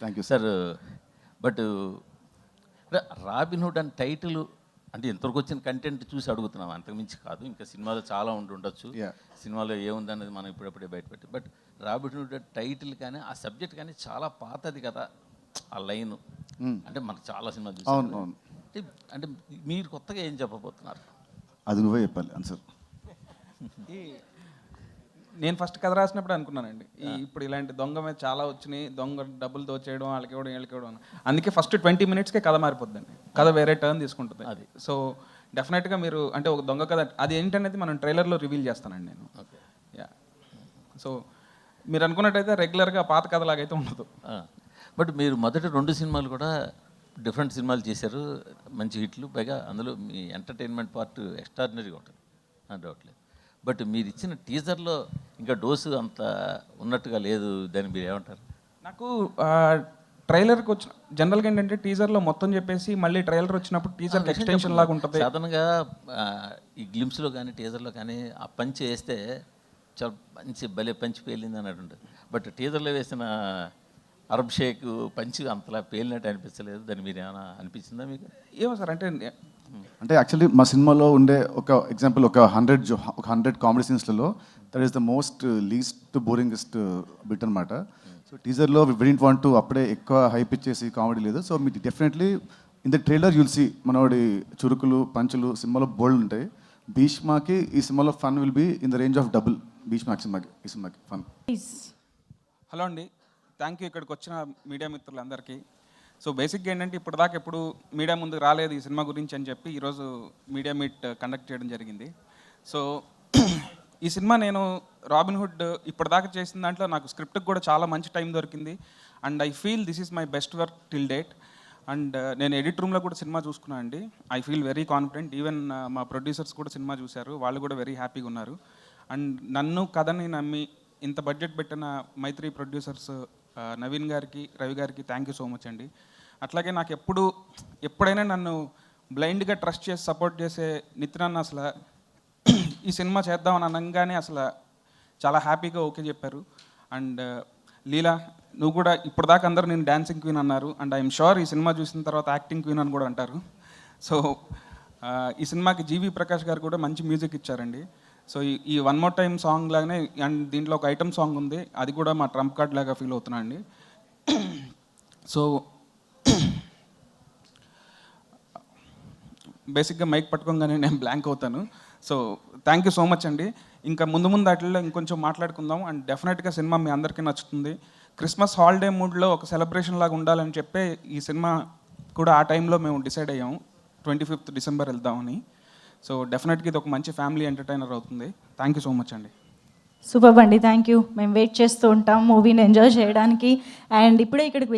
Thank you sir. But Robin Hood అని title అంటే ఇంతవరకు వచ్చిన కంటెంట్ చూసి అడుగుతున్నాం, అంతకుమించి కాదు. ఇంకా సినిమాలో చాలా ఉండొచ్చు, సినిమాలో ఏముందన్నది మనం ఇప్పుడప్పుడే బయటపెట్టి. బట్ రాబిన్హుడ్ టైటిల్ కానీ ఆ సబ్జెక్ట్ కానీ చాలా పాతది కదా, ఆ లైన్ అంటే మనకు చాలా సినిమాలు చూసాం. అంటే మీరు కొత్తగా ఏం చెప్పబోతున్నారు? అది నువ్వే చెప్పాలి ఆన్సర్. నేను ఫస్ట్ కథ రాసినప్పుడు అనుకున్నానండి, ఇప్పుడు ఇలాంటి దొంగ మీద చాలా వచ్చినాయి, దొంగ డబ్బులు దోచేయడం, వాళ్ళకి ఇవ్వడం, వీళ్ళకి ఇవ్వడం. అందుకే ఫస్ట్ 20 minutesకే కథ మారిపోద్దండి, కథ వేరే టర్న్ తీసుకుంటుంది. అది సో డెఫినెట్గా మీరు అంటే ఒక దొంగ కథ అది ఏంటనేది మనం ట్రైలర్లో రివీల్ చేస్తానండి నేను. ఓకే. యా, సో మీరు అనుకున్నట్టయితే రెగ్యులర్గా పాత కథలాగైతే ఉండదు. బట్ మీరు మొదటి 2 సినిమాలు కూడా డిఫరెంట్ సినిమాలు చేశారు, మంచి హిట్లు. పైగా అందులో మీ ఎంటర్టైన్మెంట్ పార్ట్ ఎక్స్ట్రాడినరీగా ఉంటుంది, డౌట్ లేదు. బట్ మీరు ఇచ్చిన టీజర్లో ఇంకా డోసు అంత ఉన్నట్టుగా లేదు, దాన్ని మీరు ఏమంటారు? నాకు ట్రైలర్కి వచ్చిన జనరల్గా ఏంటంటే టీజర్లో మొత్తం చెప్పేసి మళ్ళీ ట్రైలర్ వచ్చినప్పుడు టీజర్ ఎక్స్టెన్షన్ లాగా ఉంటుంది. సాధారణంగా ఈ గ్లిమ్స్లో కానీ టీజర్లో కానీ ఆ పంచి వేస్తే చాలా మంచి భలే పంచి పేలింది అన్నట్టు ఉంటుంది. బట్ టీజర్లో వేసిన అరబ్ షేక్ పంచి అంతలా పేలినట్టు అనిపించలేదు, దాన్ని మీరు ఏమైనా అనిపించిందా మీకు? ఏమో సార్, అంటే యాక్చువల్లీ మా సినిమాలో ఉండే ఒక ఎగ్జాంపుల్ ఒక 100 కామెడీ సీన్స్లలో that is the most least boringest bit అనమాట. సో టీజర్లో వి డిడ్ంట్ వాంట్ టు అప్పుడే ఎక్కువ హైప్ ఇచ్చేసి కామెడీ లేదు. సో మీకు definitely in the trailer you'll see మనోడి చురుకులు పంచులు సినిమాలో బోల్డ్ ఉంటాయి. భీష్మాకి ఈ సినిమాలో fun will be in the range of double భీష్మాకి ఈ సినిమాకి ఫన్. హలో అండి, థ్యాంక్ యూ ఇక్కడికి వచ్చిన మీడియా మిత్రులందరికీ. సో బేసిక్గా ఏంటంటే ఇప్పుడు దాకా ఎప్పుడు మీడియా ముందుకు రాలేదు ఈ సినిమా గురించి అని చెప్పి ఈరోజు మీడియా మీట్ కండక్ట్ చేయడం జరిగింది. సో ఈ సినిమా నేను రాబిన్హుడ్ ఇప్పటిదాకా చేసిన దాంట్లో నాకు స్క్రిప్ట్కి కూడా చాలా మంచి టైం దొరికింది. And I feel this is my best work till date. And నేను ఎడిట్ రూమ్లో కూడా సినిమా చూసుకున్నాను అండి. I feel very confident. Even మా ప్రొడ్యూసర్స్ కూడా సినిమా చూశారు, వాళ్ళు కూడా వెరీ హ్యాపీగా ఉన్నారు. అండ్ నన్ను కథని నమ్మి ఇంత బడ్జెట్ పెట్టిన మైత్రి ప్రొడ్యూసర్స్ నవీన్ గారికి, రవి గారికి థ్యాంక్ యూ సో మచ్ అండి. అట్లాగే నాకు ఎప్పుడైనా నన్ను బ్లైండ్గా ట్రస్ట్ చేసి సపోర్ట్ చేసే నితిన్ అన్న అసలు ఈ సినిమా చేద్దామని అనగానే అసలు చాలా హ్యాపీగా ఓకే చెప్పారు. అండ్ లీలా, నువ్వు కూడా ఇప్పటిదాకా అందరూ నేను డాన్సింగ్ క్వీన్ అన్నారు. అండ్ ఐఎమ్ షూర్ ఈ సినిమా చూసిన తర్వాత యాక్టింగ్ క్వీన్ అని కూడా అంటారు. సో ఈ సినిమాకి జీవి ప్రకాష్ గారు కూడా మంచి మ్యూజిక్ ఇచ్చారండి. సో ఈ వన్ మోర్ టైం సాంగ్ లాగానే అండ్ దీంట్లో ఒక ఐటమ్ సాంగ్ ఉంది, అది కూడా మా ట్రంప్ కార్డ్ లాగా ఫీల్ అవుతున్నా అండి. సో బేసిక్గా మైక్ పట్టుకోగానే నేను బ్లాంక్ అవుతాను. So thank you so much అండి. ఇంకా ముందు వాటిల్లో ఇంకొంచెం మాట్లాడుకుందాం. అండ్ డెఫినెట్గా సినిమా మీ అందరికీ నచ్చుతుంది. క్రిస్మస్ హాలిడే మూడ్లో ఒక సెలబ్రేషన్ లాగా ఉండాలని చెప్పే ఈ సినిమా కూడా ఆ టైంలో మేము డిసైడ్ అయ్యాము 25th December వెళ్దామని. సో డెఫినెట్గా ఇది ఒక మంచి ఫ్యామిలీ ఎంటర్టైనర్ అవుతుంది. థ్యాంక్ యూ సో మచ్ అండి. సూపర్ అండి, థ్యాంక్ యూ. మేము వెయిట్ చేస్తూ ఉంటాం మూవీని ఎంజాయ్ చేయడానికి. అండ్ ఇప్పుడే ఇక్కడికి